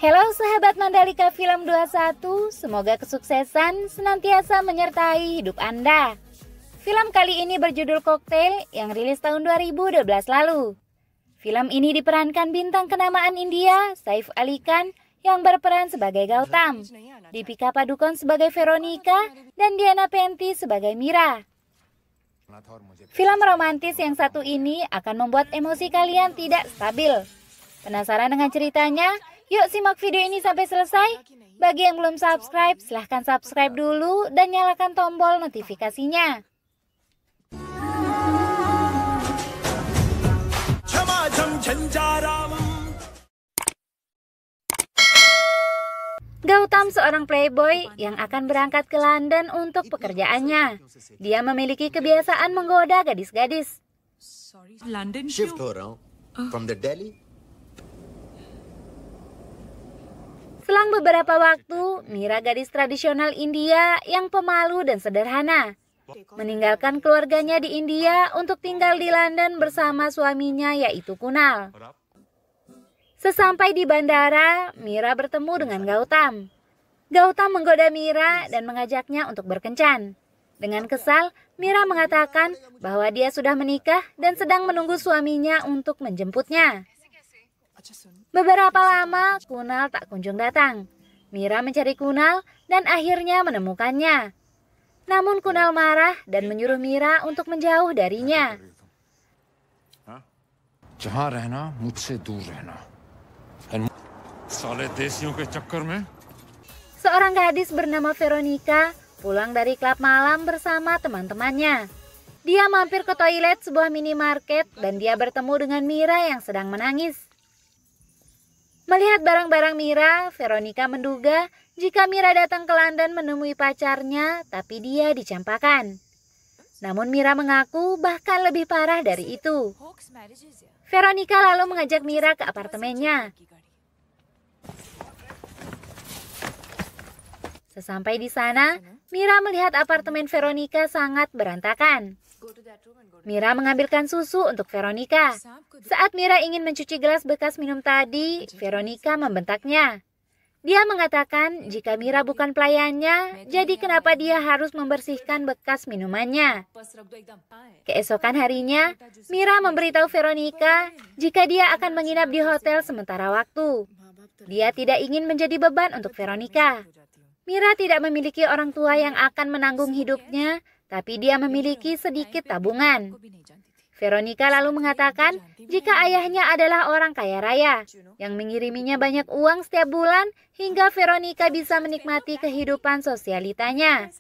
Halo sahabat Mandalika Film 21, semoga kesuksesan senantiasa menyertai hidup Anda. Film kali ini berjudul Cocktail yang rilis tahun 2012 lalu. Film ini diperankan bintang kenamaan India, Saif Ali Khan yang berperan sebagai Gautam, Deepika Padukone sebagai Veronica, dan Diana Penty sebagai Mira. Film romantis yang satu ini akan membuat emosi kalian tidak stabil. Penasaran dengan ceritanya? Yuk simak video ini sampai selesai. Bagi yang belum subscribe, silahkan subscribe dulu dan nyalakan tombol notifikasinya. Gautam seorang playboy yang akan berangkat ke London untuk pekerjaannya. Dia memiliki kebiasaan menggoda gadis-gadis. Shift from the Delhi. Selang beberapa waktu, Mira gadis tradisional India yang pemalu dan sederhana meninggalkan keluarganya di India untuk tinggal di London bersama suaminya yaitu Kunal. Sesampai di bandara, Mira bertemu dengan Gautam. Gautam menggoda Mira dan mengajaknya untuk berkencan. Dengan kesal, Mira mengatakan bahwa dia sudah menikah dan sedang menunggu suaminya untuk menjemputnya. Beberapa lama, Kunal tak kunjung datang. Mira mencari Kunal dan akhirnya menemukannya. Namun Kunal marah dan menyuruh Mira untuk menjauh darinya. Seorang gadis bernama Veronica pulang dari klub malam bersama teman-temannya. Dia mampir ke toilet sebuah minimarket dan dia bertemu dengan Mira yang sedang menangis. Melihat barang-barang Mira, Veronica menduga jika Mira datang ke London menemui pacarnya, tapi dia dicampakkan. Namun Mira mengaku bahkan lebih parah dari itu. Veronica lalu mengajak Mira ke apartemennya. Sesampai di sana, Mira melihat apartemen Veronica sangat berantakan. Mira mengambilkan susu untuk Veronica. Saat Mira ingin mencuci gelas bekas minum tadi, Veronica membentaknya. Dia mengatakan jika Mira bukan pelayannya, jadi kenapa dia harus membersihkan bekas minumannya. Keesokan harinya, Mira memberitahu Veronica jika dia akan menginap di hotel sementara waktu. Dia tidak ingin menjadi beban untuk Veronica. Mira tidak memiliki orang tua yang akan menanggung hidupnya, tapi dia memiliki sedikit tabungan. Veronica lalu mengatakan jika ayahnya adalah orang kaya raya yang mengiriminya banyak uang setiap bulan hingga Veronica bisa menikmati kehidupan sosialitanya.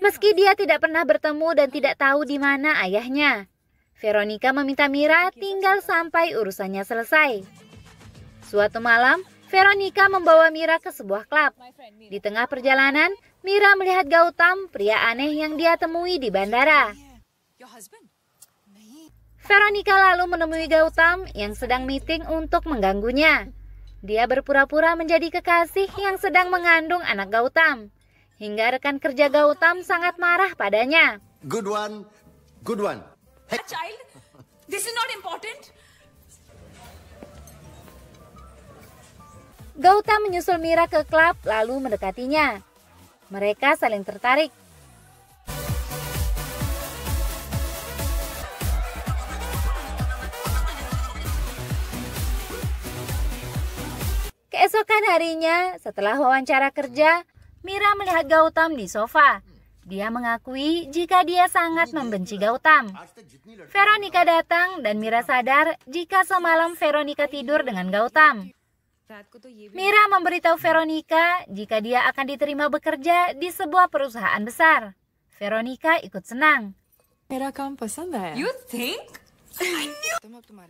Meski dia tidak pernah bertemu dan tidak tahu di mana ayahnya, Veronica meminta Mira tinggal sampai urusannya selesai. Suatu malam, Veronica membawa Mira ke sebuah klub. Di tengah perjalanan, Mira melihat Gautam, pria aneh yang dia temui di bandara. Veronica lalu menemui Gautam yang sedang meeting untuk mengganggunya. Dia berpura-pura menjadi kekasih yang sedang mengandung anak Gautam. Hingga rekan kerja Gautam sangat marah padanya. Good one. Good one. Hey. Child, this is not important. Gautam menyusul Mira ke klub lalu mendekatinya. Mereka saling tertarik. Keesokan harinya, setelah wawancara kerja, Mira melihat Gautam di sofa. Dia mengakui jika dia sangat membenci Gautam. Veronica datang dan Mira sadar jika semalam Veronica tidur dengan Gautam. Mira memberitahu Veronica jika dia akan diterima bekerja di sebuah perusahaan besar. Veronica ikut senang. You think?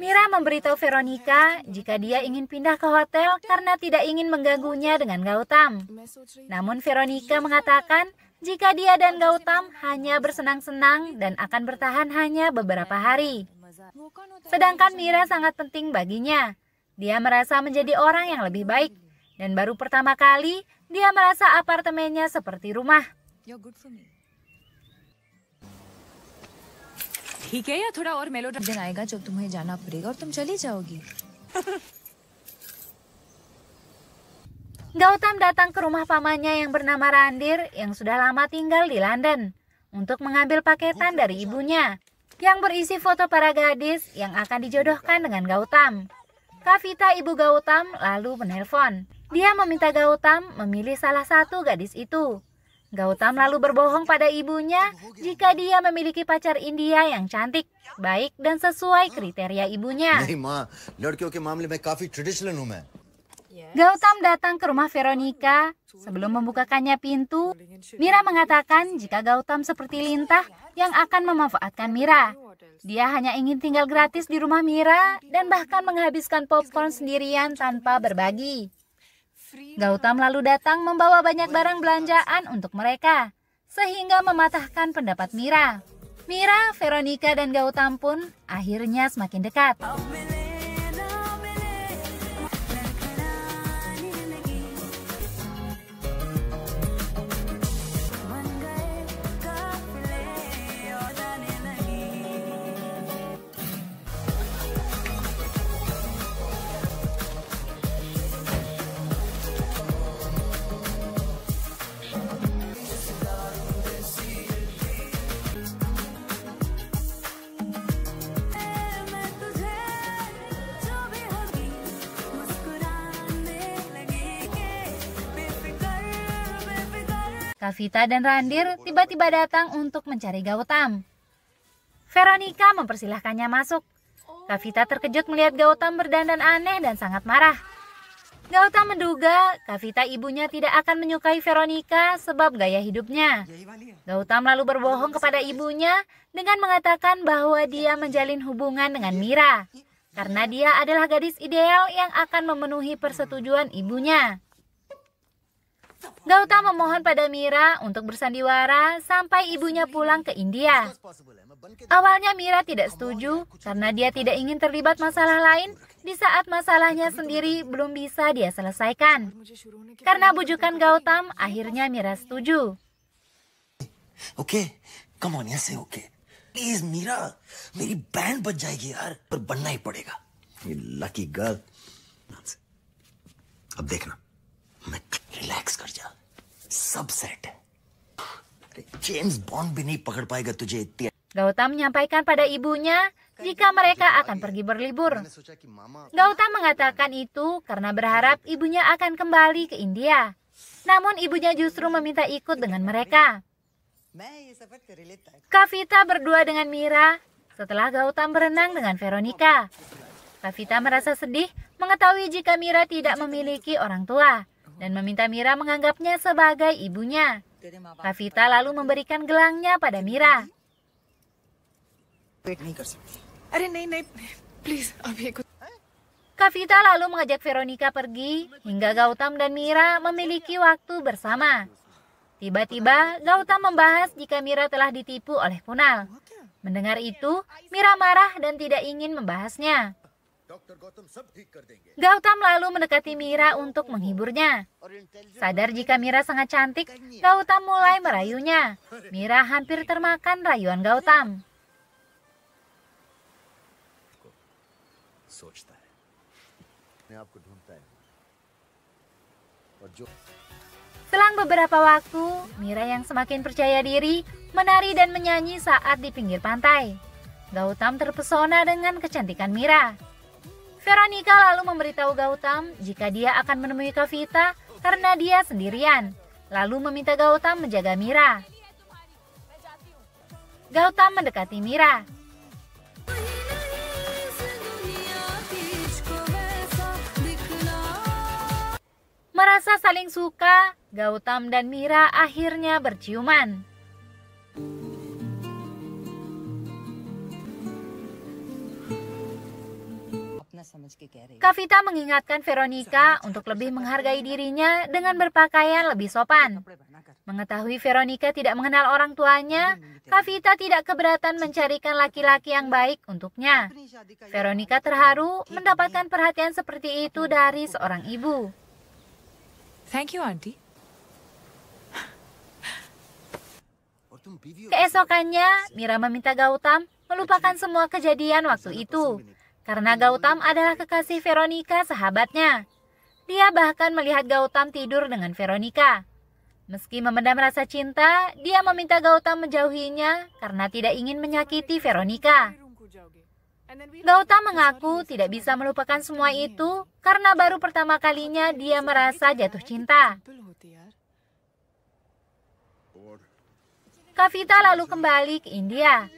Mira memberitahu Veronica jika dia ingin pindah ke hotel karena tidak ingin mengganggunya dengan Gautam. Namun Veronica mengatakan jika dia dan Gautam hanya bersenang-senang dan akan bertahan hanya beberapa hari. Sedangkan Mira sangat penting baginya. Dia merasa menjadi orang yang lebih baik. Dan baru pertama kali, dia merasa apartemennya seperti rumah. ठीक है या थोड़ा और मेलो दिन आएगा जब तुम्हें जाना पड़ेगा और तुम चली जाओगी। Gautam datang ke rumah pamannya yang bernama Randir yang sudah lama tinggal di London untuk mengambil paketan dari ibunya yang berisi foto para gadis yang akan dijodohkan dengan Gautam. Kavita, ibu Gautam, lalu menelpon. Dia meminta Gautam memilih salah satu gadis itu. Gautam lalu berbohong pada ibunya jika dia memiliki pacar India yang cantik, baik dan sesuai kriteria ibunya. Gautam datang ke rumah Veronica. Sebelum membukakannya pintu, Mira mengatakan jika Gautam seperti lintah yang akan memanfaatkan Mira. Dia hanya ingin tinggal gratis di rumah Mira dan bahkan menghabiskan popcorn sendirian tanpa berbagi. Gautam lalu datang membawa banyak barang belanjaan untuk mereka, sehingga mematahkan pendapat Mira. Mira, Veronica, dan Gautam pun akhirnya semakin dekat. Kavita dan Randir tiba-tiba datang untuk mencari Gautam. Veronica mempersilahkannya masuk. Kavita terkejut melihat Gautam berdandan aneh dan sangat marah. Gautam menduga Kavita ibunya tidak akan menyukai Veronica sebab gaya hidupnya. Gautam lalu berbohong kepada ibunya dengan mengatakan bahwa dia menjalin hubungan dengan Mira, karena dia adalah gadis ideal yang akan memenuhi persetujuan ibunya. Gautam memohon pada Mira untuk bersandiwara sampai ibunya pulang ke India. Awalnya Mira tidak setuju karena dia tidak ingin terlibat masalah lain di saat masalahnya sendiri belum bisa dia selesaikan. Karena bujukan Gautam, akhirnya Mira setuju. Okay, come on, yes, okay. Please, Mira, मेरी बैंड बज जाएगी यार, पर बनना ही पड़ेगा. You lucky girl. अब देखना, मैं रिलैक्स कर जा, सब सेट है. जेम्स बॉन्ड भी नहीं पकड़ पाएगा तुझे इतनी. Gautam menyampaikan pada ibunya jika mereka akan pergi berlibur. Gautam mengatakan itu karena berharap ibunya akan kembali ke India. Namun ibunya justru meminta ikut dengan mereka. Kavita berdua dengan Mira setelah Gautam berenang dengan Veronica. Kavita merasa sedih mengetahui jika Mira tidak memiliki orang tua dan meminta Mira menganggapnya sebagai ibunya. Kavita lalu memberikan gelangnya pada Mira. Kavita lalu mengajak Veronica pergi hingga Gautam dan Mira memiliki waktu bersama. Tiba-tiba Gautam membahas jika Mira telah ditipu oleh Kunal. Mendengar itu, Mira marah dan tidak ingin membahasnya. Gautam lalu mendekati Mira untuk menghiburnya. Sadar jika Mira sangat cantik, Gautam mulai merayunya. Mira hampir termakan rayuan Gautam. Selang beberapa waktu, Mira yang semakin percaya diri menari dan menyanyi saat di pinggir pantai. Gautam terpesona dengan kecantikan Mira. Veronica lalu memberitahu Gautam jika dia akan menemui Kavita karena dia sendirian, lalu meminta Gautam menjaga Mira. Gautam mendekati Mira. Merasa saling suka, Gautam dan Mira akhirnya berciuman. Kavita mengingatkan Veronica untuk lebih menghargai dirinya dengan berpakaian lebih sopan. Mengetahui Veronica tidak mengenal orang tuanya, Kavita tidak keberatan mencarikan laki-laki yang baik untuknya. Veronica terharu mendapatkan perhatian seperti itu dari seorang ibu. Thank you, Auntie. Keesokannya, Mira meminta Gautam melupakan semua kejadian waktu itu, karena Gautam adalah kekasih Veronica, sahabatnya. Dia bahkan melihat Gautam tidur dengan Veronica. Meski memendam rasa cinta, dia meminta Gautam menjauhinya karena tidak ingin menyakiti Veronica. Gautam mengaku tidak bisa melupakan semua itu karena baru pertama kalinya dia merasa jatuh cinta. Kavita lalu kembali ke India.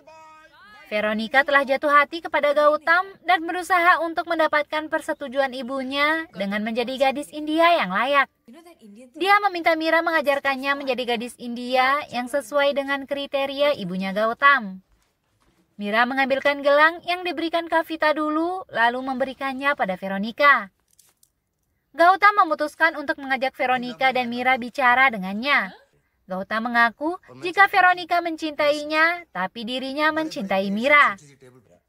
Veronica telah jatuh hati kepada Gautam dan berusaha untuk mendapatkan persetujuan ibunya dengan menjadi gadis India yang layak. Dia meminta Mira mengajarkannya menjadi gadis India yang sesuai dengan kriteria ibunya Gautam. Mira mengambilkan gelang yang diberikan Kavita dulu, lalu memberikannya pada Veronica. Gautam memutuskan untuk mengajak Veronica dan Mira bicara dengannya. Gautam mengaku jika Veronica mencintainya, tapi dirinya mencintai Mira.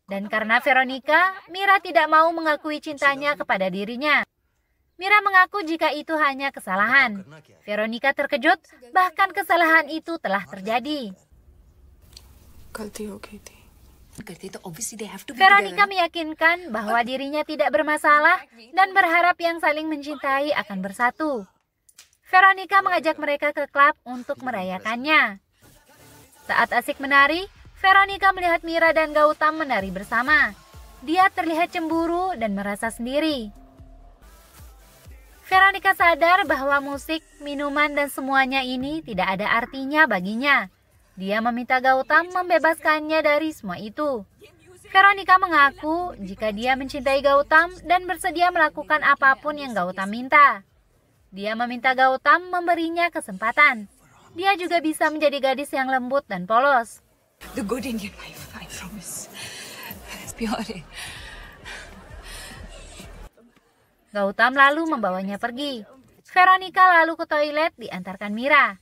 Dan karena Veronica, Mira tidak mau mengakui cintanya kepada dirinya. Mira mengaku jika itu hanya kesalahan. Veronica terkejut, bahkan kesalahan itu telah terjadi. Veronica meyakinkan bahwa dirinya tidak bermasalah dan berharap yang saling mencintai akan bersatu. Veronica mengajak mereka ke klub untuk merayakannya. Saat asik menari, Veronica melihat Mira dan Gautam menari bersama. Dia terlihat cemburu dan merasa sendiri. Veronica sadar bahwa musik, minuman, dan semuanya ini tidak ada artinya baginya. Dia meminta Gautam membebaskannya dari semua itu. Veronica mengaku jika dia mencintai Gautam dan bersedia melakukan apapun yang Gautam minta. Dia meminta Gautam memberinya kesempatan. Dia juga bisa menjadi gadis yang lembut dan polos. The good Indian wife, I promise. It's pure. Gautam lalu membawanya pergi. Veronica lalu ke toilet diantarkan Mira.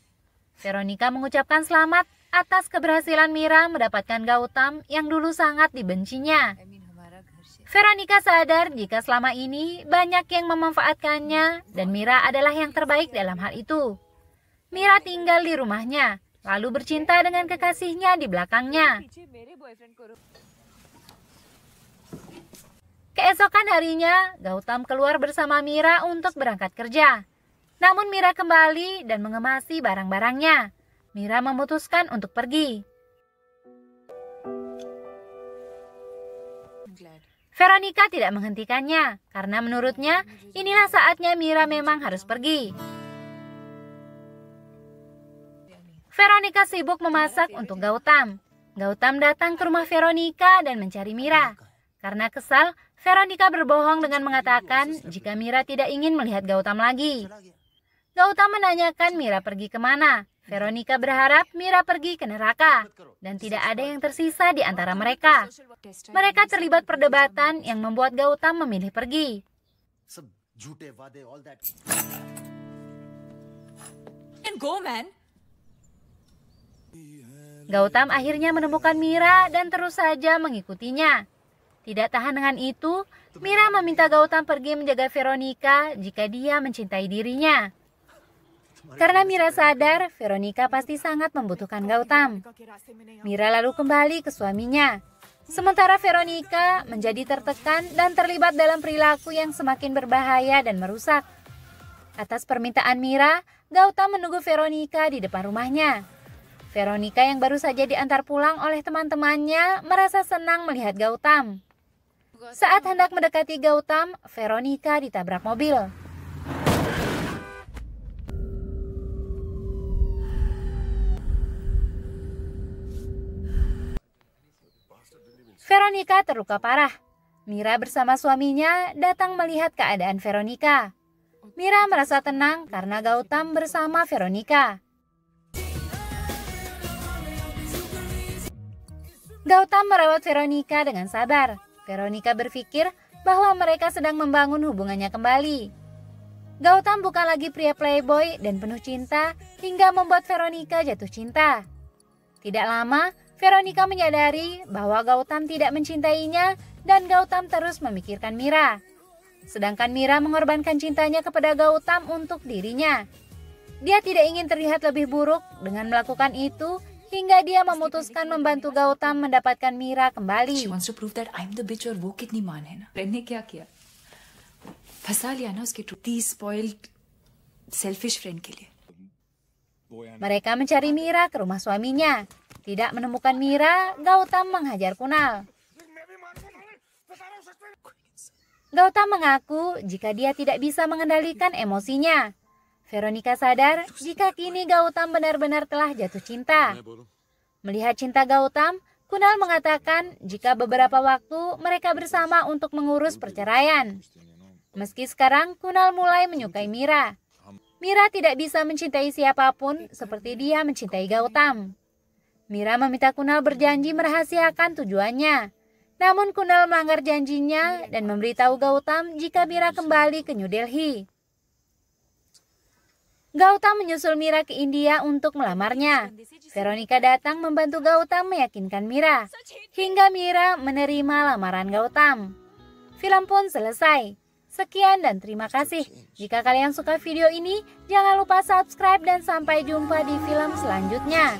Veronica mengucapkan selamat atas keberhasilan Mira mendapatkan Gautam yang dulu sangat dibencinya. Veronica sadar jika selama ini banyak yang memanfaatkannya dan Mira adalah yang terbaik dalam hal itu. Mira tinggal di rumahnya, lalu bercinta dengan kekasihnya di belakangnya. Keesokan harinya, Gautam keluar bersama Mira untuk berangkat kerja. Namun Mira kembali dan mengemasi barang-barangnya. Mira memutuskan untuk pergi. Veronica tidak menghentikannya, karena menurutnya inilah saatnya Mira memang harus pergi. Veronica sibuk memasak untuk Gautam. Gautam datang ke rumah Veronica dan mencari Mira. Karena kesal, Veronica berbohong dengan mengatakan jika Mira tidak ingin melihat Gautam lagi. Gautam menanyakan Mira pergi kemana. Veronica berharap Mira pergi ke neraka dan tidak ada yang tersisa di antara mereka. Mereka terlibat perdebatan yang membuat Gautam memilih pergi. Go, man. Gautam akhirnya menemukan Mira dan terus saja mengikutinya. Tidak tahan dengan itu, Mira meminta Gautam pergi menjaga Veronica jika dia mencintai dirinya. Karena Mira sadar, Veronica pasti sangat membutuhkan Gautam. Mira lalu kembali ke suaminya. Sementara Veronica menjadi tertekan dan terlibat dalam perilaku yang semakin berbahaya dan merusak. Atas permintaan Mira, Gautam menunggu Veronica di depan rumahnya. Veronica yang baru saja diantar pulang oleh teman-temannya merasa senang melihat Gautam. Saat hendak mendekati Gautam, Veronica ditabrak mobil. Veronica terluka parah. Mira bersama suaminya datang melihat keadaan Veronica. Mira merasa tenang karena Gautam bersama Veronica. Gautam merawat Veronica dengan sabar. Veronica berpikir bahwa mereka sedang membangun hubungannya kembali. Gautam bukan lagi pria playboy dan penuh cinta hingga membuat Veronica jatuh cinta. Tidak lama, Veronica menyadari bahwa Gautam tidak mencintainya dan Gautam terus memikirkan Mira. Sedangkan Mira mengorbankan cintanya kepada Gautam untuk dirinya. Dia tidak ingin terlihat lebih buruk dengan melakukan itu hingga dia memutuskan membantu Gautam mendapatkan Mira kembali. She wants to prove that I'm the bitch और वो कितनी मान है ना. ने क्या किया? फंसा लिया ना उसके टूटी स्पॉइल्ड सेल्फिश फ्रेंड के लिए। Mereka mencari Mira ke rumah suaminya. Tidak menemukan Mira, Gautam menghajar Kunal. Gautam mengaku jika dia tidak bisa mengendalikan emosinya. Veronica sadar jika kini Gautam benar-benar telah jatuh cinta. Melihat cinta Gautam, Kunal mengatakan jika beberapa waktu mereka bersama untuk mengurus perceraian. Meski sekarang Kunal mulai menyukai Mira. Mira tidak bisa mencintai siapapun seperti dia mencintai Gautam. Mira meminta Kunal berjanji merahasiakan tujuannya. Namun Kunal melanggar janjinya dan memberitahu Gautam jika Mira kembali ke New Delhi. Gautam menyusul Mira ke India untuk melamarnya. Veronica datang membantu Gautam meyakinkan Mira. Hingga Mira menerima lamaran Gautam. Film pun selesai. Sekian dan terima kasih. Jika kalian suka video ini, jangan lupa subscribe dan sampai jumpa di film selanjutnya.